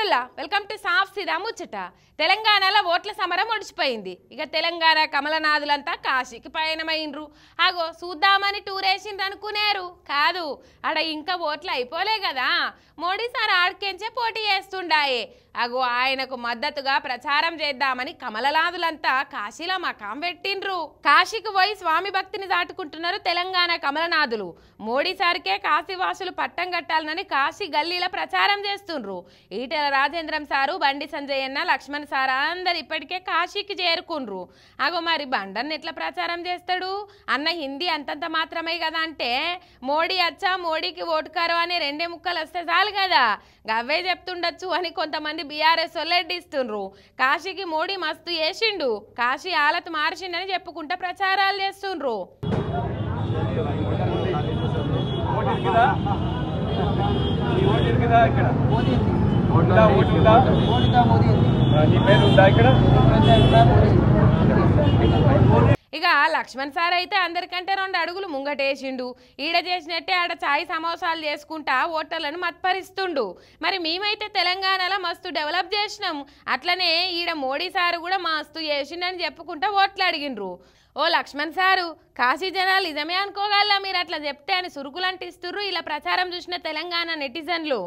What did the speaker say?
మిత్రుల్లా welcome to సాఫ్ సిదా ముచ్చట. తెలంగాణలో ఓట్ల సమరం ఒడిచిపోయింది. ఇక తెలంగాణ కమలనాథులంతా కాశీకి పయనమైండ్రు. అగో చూద్దామని టూరేసిండ్రు అనుకునేరు కాదు, ఆడ ఇంకా ఓట్లు అయిపోలే కదా. మోడీ సార్ ఆడికెంచే పోటీ చేస్తుండాయే. అగో ఆయనకు మద్దతుగా ప్రచారం చేద్దామని కమలనాథులంతా కాశీలో మకాం పెట్టిండ్రు. కాశీకి పోయి స్వామి భక్తిని దాటుకుంటున్నారు తెలంగాణ కమలనాథులు. మోడీ సార్కే కాశీవాసులు పట్టం కట్టాలని కాశీ గల్లీల ప్రచారం చేస్తుండ్రు. ఈటెల రాజేంద్రం సారు, బండి సంజయ్ అన్న, లక్ష్మణ్ సార్ అందరు ఇప్పటికే కాశీకి చేరుకుండ్రు. అగో మరి బండన్ ఎట్లా ప్రచారం చేస్తాడు? అన్న హిందీ అంతంత మాత్రమే కదా అంటే, మోడీ అచ్చా మోడీకి ఓటుకారు అనే రెండే ముక్కలు వస్తే చాలు కదా, గవ్వే చెప్తుండొచ్చు అని కొంతమంది బీఆర్ఎస్ వాళ్ళెడ్డిస్తుండ్రు. కాశీకి మోడీ మస్తు చేసిండు, కాశీ ఆలత్ మార్చిండని చెప్పుకుంటా ప్రచారాలు చేస్తుండ్రు. ఇక లక్ష్మణ్ సార్ అయితే అందరికంటే 2 అడుగులు ముంగటేసిండు. ఈడ చేసినట్టే ఆడ చాయ్ సమోసాలు చేసుకుంటా ఓటర్లను మత్పరిస్తుండు. మరి మేమైతే తెలంగాణలో మస్తు డెవలప్ చేసినాం, అట్లనే ఈడ మోడీ సారు కూడా మస్తు చేసిండని చెప్పుకుంటా ఓట్లు అడిగిండ్రు. ఓ లక్ష్మణ్ సారు, కాశీ జనాలు నిజమే అనుకోగలరా మీరు అట్లా చెప్తే అని సురుకులంటిస్తుర్రు ఇలా ప్రచారం చూసిన తెలంగాణ నెటిజన్లు.